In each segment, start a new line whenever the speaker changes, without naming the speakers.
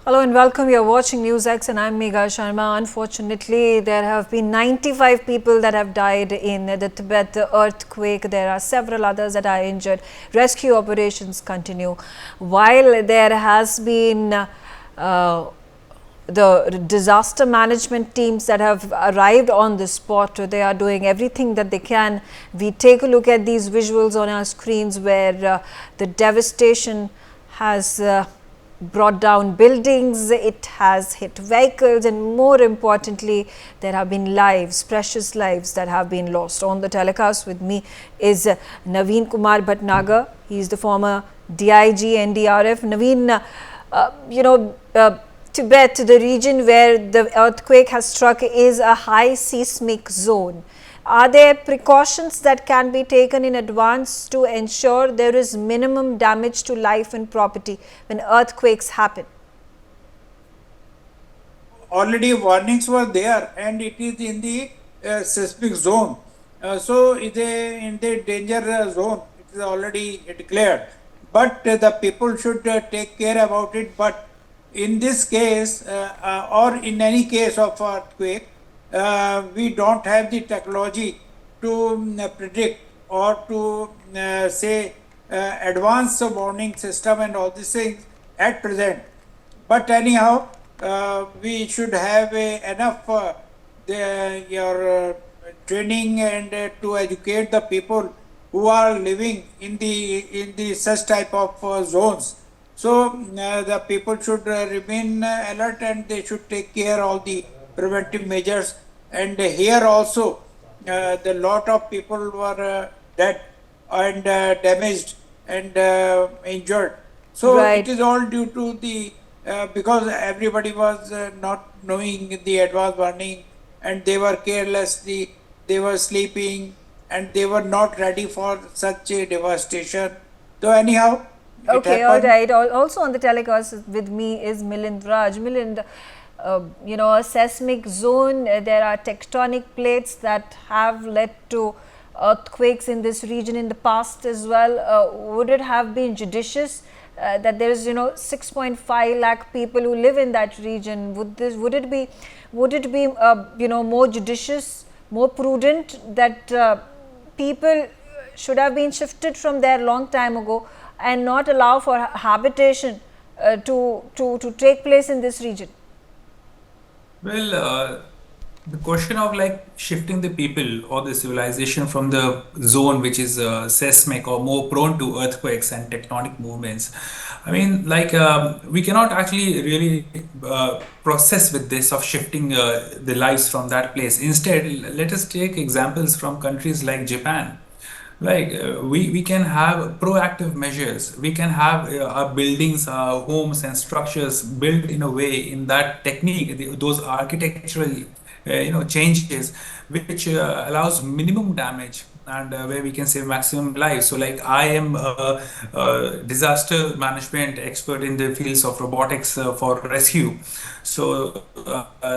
Hello and welcome. You are watching NewsX and I am Megha Sharma. Unfortunately, there have been 95 people that have died in the Tibet earthquake. There are several others that are injured. Rescue operations continue. While there has been the disaster management teams that have arrived on the spot, they are doing everything that they can. We take a look at these visuals on our screens where the devastation has brought down buildings, it has hit vehicles, and more importantly, there have been lives, precious lives that have been lost. On the telecast with me is Naveen Kumar Bhatnagar. He is the former DIG NDRF. Naveen, Tibet, the region where the earthquake has struck, is a high seismic zone. Are there precautions that can be taken in advance to ensure there is minimum damage to life and property when earthquakes happen?
Already warnings were there, and it is in the seismic zone. So it is in the danger zone. It is already declared. But the people should take care about it. But in this case, or in any case of earthquake, we don't have the technology to predict or to say advance the warning system and all these things at present. But anyhow, we should have enough your training and to educate the people who are living in the such type of zones. So the people should remain alert, and they should take care of the preventive measures. And here also, the lot of people were dead and damaged and injured. So
Right.
it is all due to the because everybody was not knowing the advance warning, and they were carelessly, they were sleeping, and they were not ready for such a devastation. So anyhow, it
Okay, all
happened.
right. Also on the telecast with me is Milind Raj. Milind, a seismic zone, there are tectonic plates that have led to earthquakes in this region in the past as well. Would it have been judicious that there is 6.5 lakh people who live in that region? Would it be more judicious, more prudent that people should have been shifted from there long time ago and not allow for habitation to take place in this region?
Well, the question of like shifting the people or the civilization from the zone which is seismic or more prone to earthquakes and tectonic movements. I mean, like we cannot actually really process with this of shifting the lives from that place. Instead, let us take examples from countries like Japan. Like we can have proactive measures. We can have our buildings, our homes and structures built in a way in that technique, those architectural changes which allows minimum damage and where we can save maximum lives. So like I am a disaster management expert in the fields of robotics for rescue. So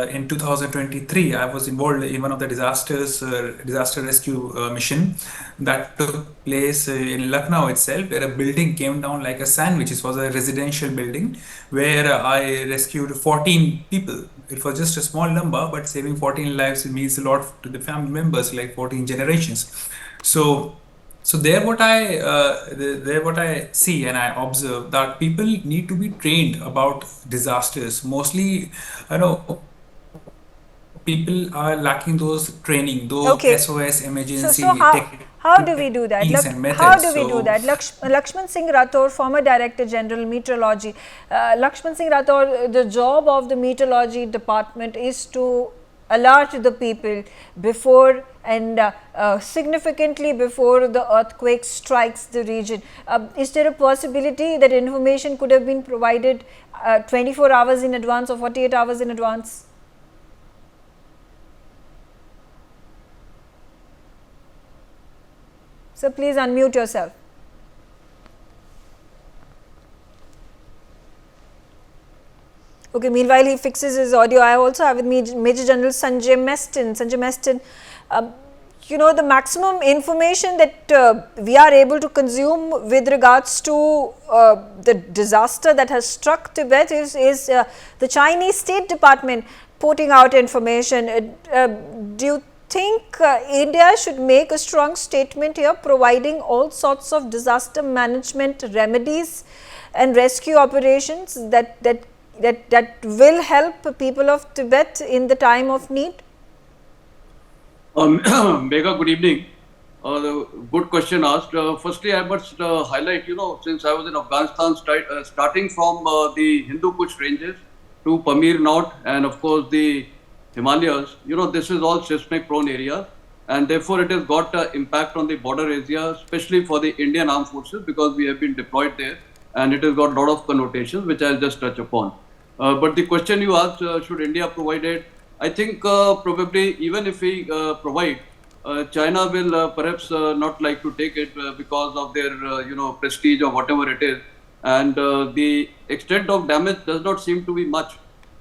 in 2023, I was involved in one of the disaster rescue mission that took place in Lucknow itself, where a building came down like a sandwich. It was a residential building where I rescued 14 people. It was just a small number, but saving 14 lives means a lot to the family members, like 14 generations. So there what I see and I observe that people need to be trained about disasters. Mostly, I know people are lacking those training, those
Okay.
SOS
So
emergency
how do we do that?
techniques and
How
methods.
do we do
So
that? Lakshman Singh Rathore, former Director General Meteorology. Lakshman Singh Rathore, the job of the meteorology department is to alert the people before and significantly before the earthquake strikes the region. Is there a possibility that information could have been provided 24 hours in advance or 48 hours in advance? So please unmute yourself. Okay, meanwhile he fixes his audio, I also have with me Major General Sanjay Meston. Sanjay Meston, you know, the maximum information that we are able to consume with regards to the disaster that has struck Tibet is the Chinese State Department putting out information. Do you think India should make a strong statement here, providing all sorts of disaster management remedies and rescue operations that will help people of Tibet in the time of need?
Megha, good evening. Good question asked. Firstly, I must highlight, since I was in Afghanistan, starting from the Hindu Kush ranges to Pamir Knot and of course the Himalayas, this is all seismic prone area, and therefore it has got an impact on the border area, especially for the Indian Armed Forces, because we have been deployed there, and it has got a lot of connotations, which I'll just touch upon. But the question you asked, should India provide it? I think probably even if we provide, China will perhaps not like to take it because of their prestige or whatever it is, and the extent of damage does not seem to be much.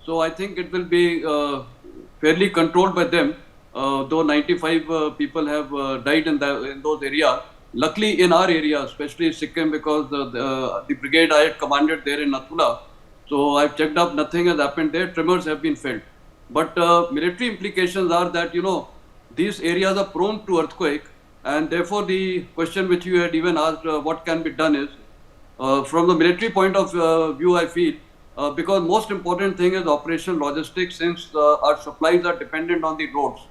So I think it will be fairly controlled by them, though 95 people have died in those areas. Luckily in our area, especially Sikkim, because the brigade I had commanded there in Nathula, so I've checked up, nothing has happened there, tremors have been felt. But military implications are that, these areas are prone to earthquake, and therefore the question which you had even asked, what can be done is, from the military point of view, I feel, because most important thing is operational logistics, since our supplies are dependent on the roads.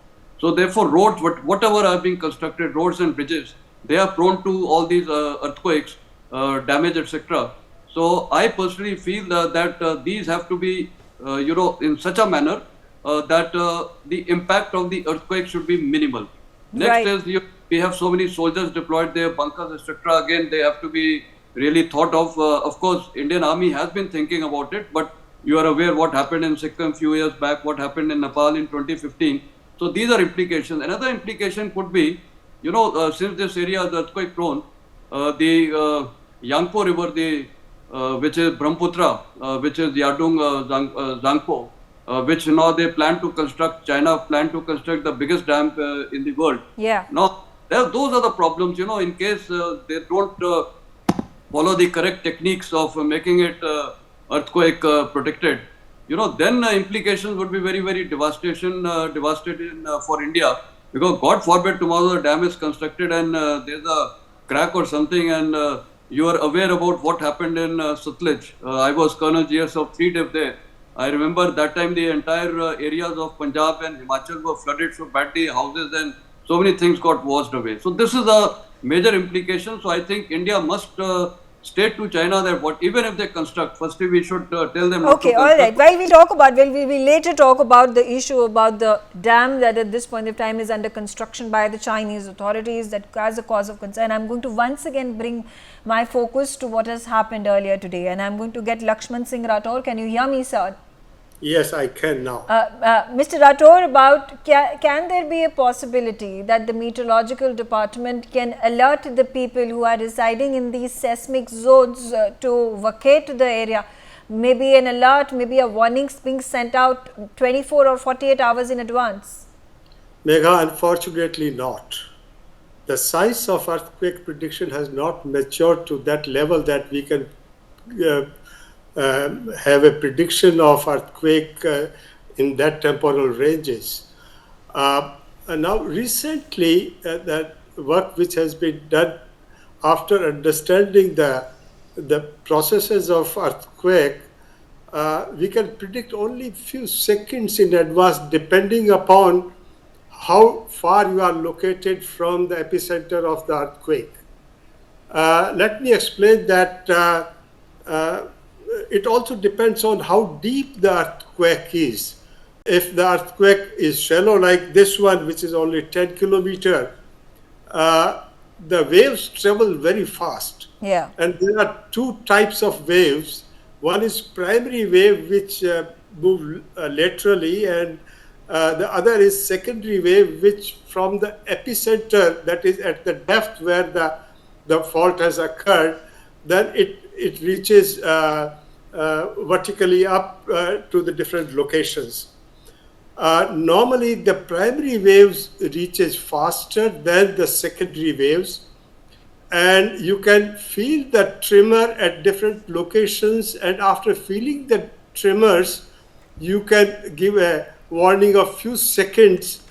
So therefore roads, whatever are being constructed, roads and bridges, they are prone to all these earthquakes, damage, etc. So I personally feel that these have to be, in such a manner that the impact of the earthquake should be minimal. Next is, we have so many soldiers deployed there, bunkers, etc. Again, they have to be really thought of. Of course, Indian Army has been thinking about it, but you are aware what happened in Sikkim a few years back, what happened in Nepal in 2015. So these are implications. Another implication could be, since this area is earthquake prone, the Yangpo River, which is Brahmaputra, which is Yadung Zangpo, which now they plan to construct, China plan to construct the biggest dam in the world.
Yeah.
Now, those are the problems, in case they don't follow the correct techniques of making it earthquake protected, then implications would be very, very devastating for India. Because God forbid tomorrow the dam is constructed and there's a crack or something, and you are aware about what happened in Sutlej. I was Colonel GS of 3 Div there. I remember that time the entire areas of Punjab and Himachal were flooded so badly, houses and so many things got washed away. So this is a major implication. So I think India must state to China that even if they construct, firstly we should tell them not to construct.
Okay, all right. While we will later talk about the issue about the dam that at this point of time is under construction by the Chinese authorities, that as a cause of concern. I'm going to once again bring my focus to what has happened earlier today, and I'm going to get Lakshman Singh Rathore. Can you hear me, sir?
Yes, I can now.
Mr. Rathore, can there be a possibility that the meteorological department can alert the people who are residing in these seismic zones to vacate the area? Maybe an alert, maybe a warning being sent out 24 or 48 hours in advance?
Megha, unfortunately not. The science of earthquake prediction has not matured to that level that we can have a prediction of earthquake in that temporal ranges. And now recently, that work which has been done after understanding the processes of earthquake, we can predict only few seconds in advance depending upon how far you are located from the epicenter of the earthquake. Let me explain that it also depends on how deep the earthquake is. If the earthquake is shallow like this one, which is only 10 kilometers, the waves travel very fast.
Yeah.
And there are two types of waves. One is primary wave, which move laterally, and the other is secondary wave, which from the epicenter, that is at the depth where the fault has occurred, then it reaches vertically up to the different locations. Normally the primary waves reaches faster than the secondary waves, and you can feel the tremor at different locations, and after feeling the tremors you can give a warning of few seconds,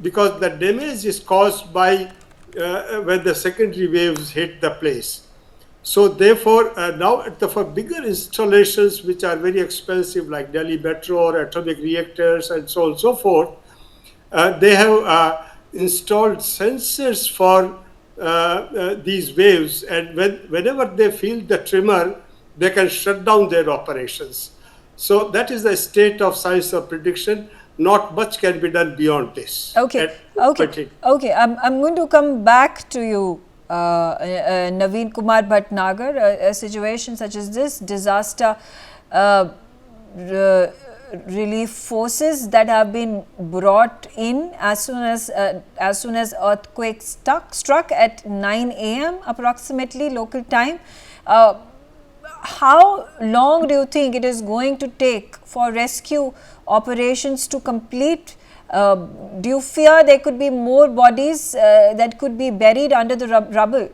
because the damage is caused by when the secondary waves hit the place. So therefore, now for bigger installations which are very expensive, like Delhi Metro or atomic reactors and so on and so forth, they have installed sensors for these waves, and whenever they feel the tremor, they can shut down their operations. So that is the state of science of prediction. Not much can be done beyond this.
Okay, okay. I'm going to come back to you, Naveen Kumar Bhatnagar. A situation such as this, disaster relief forces that have been brought in as soon as earthquake struck at 9 a.m. approximately local time. How long do you think it is going to take for rescue operations to complete? Do you fear there could be more bodies that could be buried under the rubble?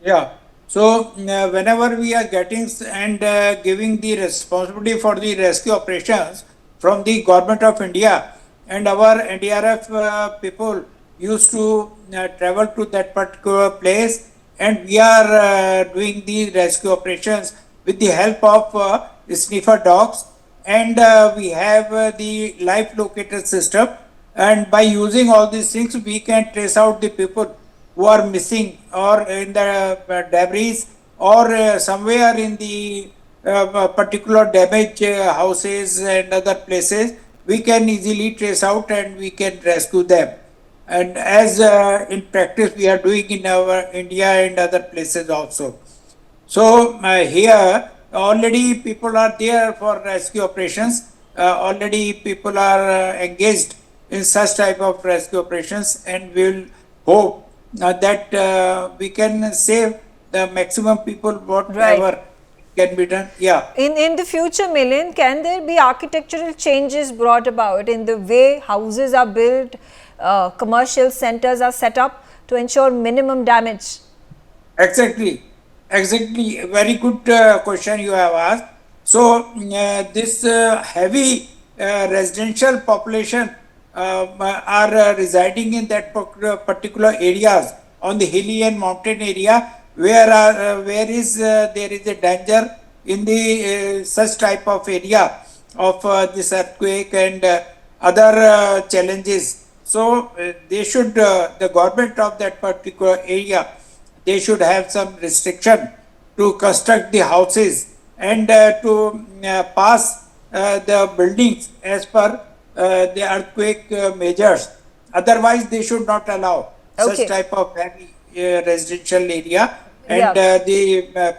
Yeah. So whenever we are getting and giving the responsibility for the rescue operations from the government of India, and our NDRF people used to travel to that particular place, and we are doing the rescue operations with the help of sniffer dogs, and we have the life locator system, and by using all these things we can trace out the people who are missing or in the debris, or somewhere in the particular damaged houses and other places. We can easily trace out and we can rescue them. And as in practice we are doing in our India and other places also. So here already people are there for rescue operations. Already people are engaged in such type of rescue operations, and we will hope that we can save the maximum people whatever can be done. Yeah.
In the future, Milind, can there be architectural changes brought about in the way houses are built, commercial centers are set up to ensure minimum damage?
Exactly. Exactly. Very good question you have asked. So this heavy residential population are residing in that particular areas on the hilly and mountain area, where is there is a danger in the such type of area of this earthquake and other challenges. So they should the government of that particular area, they should have some restriction to construct the houses and to pass the buildings as per the earthquake measures. Otherwise, they should not allow such type of heavy residential area and the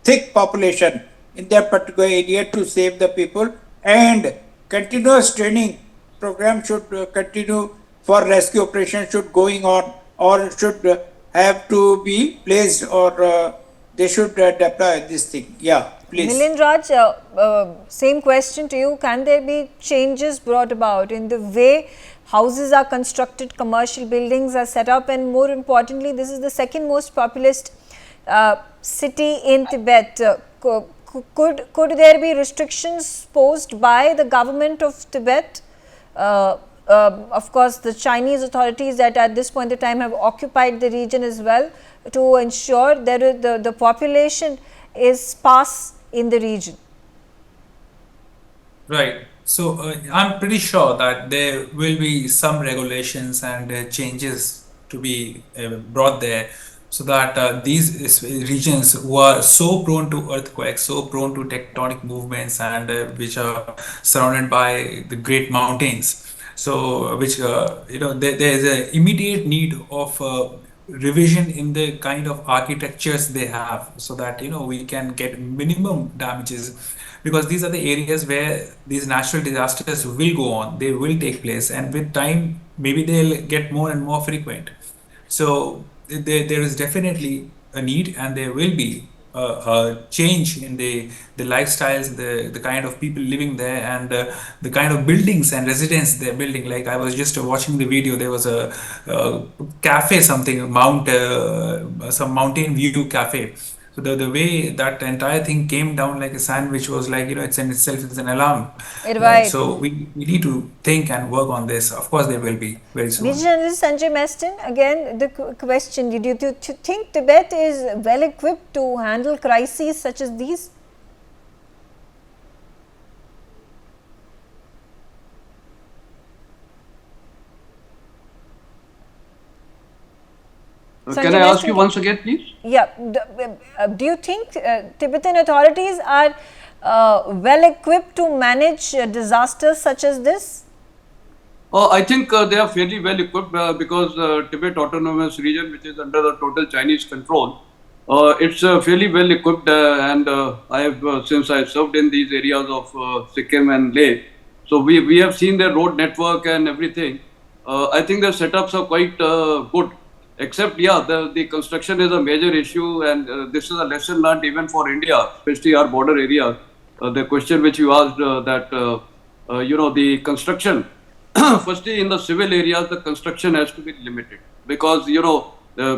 thick population in that particular area to save the people. And continuous training program should continue for rescue operations should going on, or should have to be placed, or they should deploy this thing. Yeah, please.
Milind Raj, same question to you. Can there be changes brought about in the way houses are constructed, commercial buildings are set up, and more importantly, this is the second most populous city in Tibet. Could there be restrictions posed by the government of Tibet? Of course, the Chinese authorities that at this point in time have occupied the region as well, to ensure that the population is sparse in the region.
Right. So I'm pretty sure that there will be some regulations and changes to be brought there, so that these regions who are so prone to earthquakes, so prone to tectonic movements, and which are surrounded by the great mountains, so which there is an immediate need of revision in the kind of architectures they have, so that we can get minimum damages, because these are the areas where these natural disasters will go on, they will take place, and with time maybe they'll get more and more frequent. So there is definitely a need, and there will be change in the lifestyles, the kind of people living there, and the kind of buildings and residents they're building. Like I was just watching the video, there was a cafe, something some mountain view cafe. So the way that entire thing came down like a sandwich was like, it's in itself is an alarm. Like,
Right.
so we need to think and work on this. Of course, there will be very
Major
soon.
General Sanjay Meston, again the question, do you think Tibet is well equipped to handle crises such as these?
Can
Sanjay
I ask you
Meston,
once again, please?
yeah, do you think Tibetan authorities are well equipped to manage disasters such as this?
I think they are fairly well equipped because Tibet Autonomous Region, which is under the total Chinese control, it's fairly well equipped, and I have since I served in these areas of Sikkim and Leh, so we have seen their road network and everything. I think their setups are quite good. Except, yeah, the construction is a major issue, and this is a lesson learned even for India, especially our border areas. The question which you asked the construction. Firstly, in the civil areas, the construction has to be limited because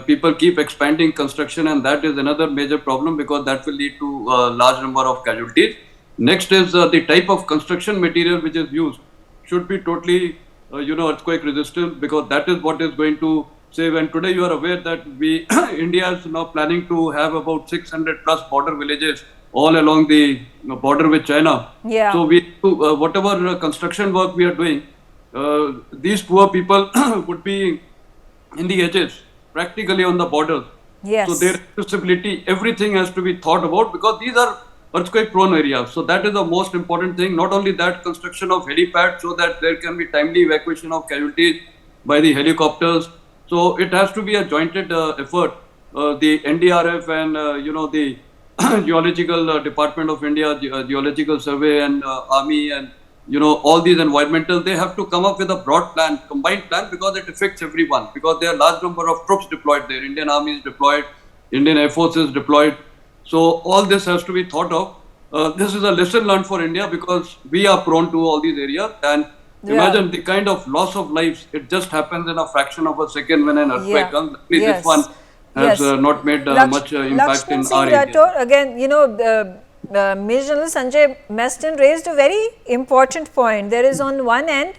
people keep expanding construction, and that is another major problem because that will lead to a large number of casualties. Next is the type of construction material which is used should be totally earthquake resistant, because that is what is going to save. And today you are aware that India is now planning to have about 600 plus border villages all along the border with China.
Yeah.
So whatever construction work we are doing, these poor people would be in the edges, practically on the borders.
Yes.
So their accessibility, everything has to be thought about because these are earthquake prone areas. So that is the most important thing. Not only that, construction of helipads so that there can be timely evacuation of casualties by the helicopters. So it has to be a jointed effort. The NDRF and the Geological Department of India, Geological Survey, and Army, and all these environmental, they have to come up with a broad plan, combined plan, because it affects everyone, because there are large number of troops deployed there. Indian Army is deployed, Indian Air Force is deployed. So all this has to be thought of. This is a lesson learned for India because we are prone to all these areas, and imagine the kind of loss of lives. It just happens in a fraction of a second when an earthquake comes. Luckily,
Yes.
this one has not made much impact in our area.
Rathore, again, Major General Sanjay Meston raised a very important point. There is on one end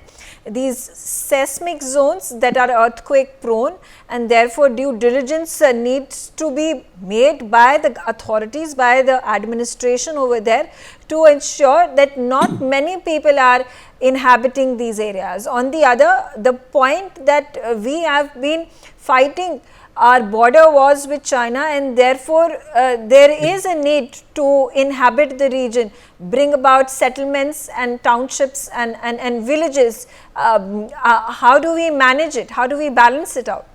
these seismic zones that are earthquake prone, and therefore due diligence needs to be made by the authorities, by the administration over there, to ensure that not many people are inhabiting these areas. On the other, the point that we have been fighting our border wars with China, and therefore there is a need to inhabit the region, bring about settlements and townships and villages. How do we manage it? How do we balance it out?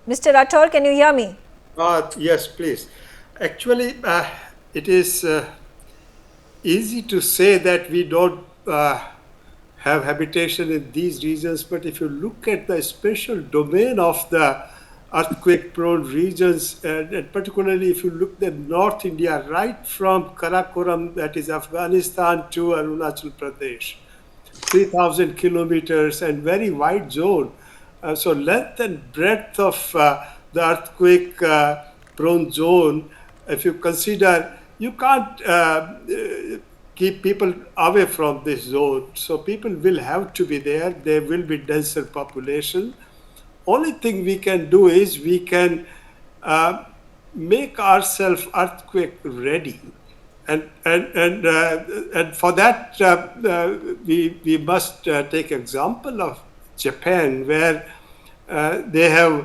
Mr. Rathore, can you hear me?
Yes, please. Actually, it is easy to say that we don't have habitation in these regions, but if you look at the special domain of the earthquake-prone regions, and particularly if you look at North India, right from Karakoram, that is Afghanistan, to Arunachal Pradesh, 3,000 kilometers and very wide zone. So length and breadth of the earthquake-prone zone, if you consider, you can't keep people away from this zone. So people will have to be there. There will be denser population. Only thing we can do is we can make ourselves earthquake ready, and for that we must take example of Japan, where they have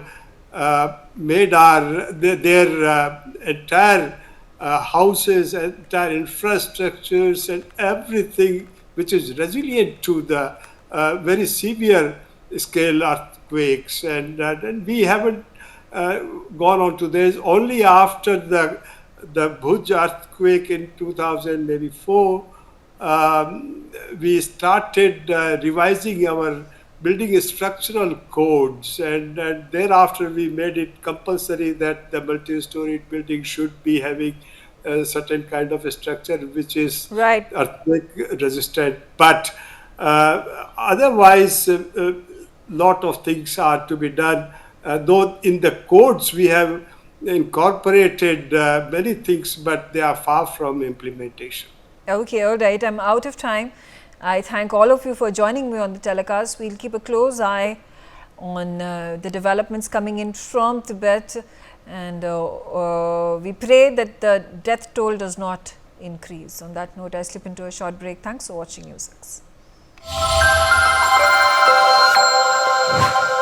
made their entire houses, entire infrastructures, and everything which is resilient to the very severe scale earthquakes, and we haven't gone on to this. Only after the Bhuj earthquake in 2004, we started revising our building structural codes, and thereafter we made it compulsory that the multi-storied building should be having a certain kind of a structure which is
Right.
earthquake resistant. But otherwise, lot of things are to be done. Though in the codes we have incorporated many things, but they are far from implementation.
Okay, all right. I'm out of time. I thank all of you for joining me on the telecast. We'll keep a close eye on the developments coming in from Tibet, and we pray that the death toll does not increase. On that note, I slip into a short break. Thanks for watching NewsX.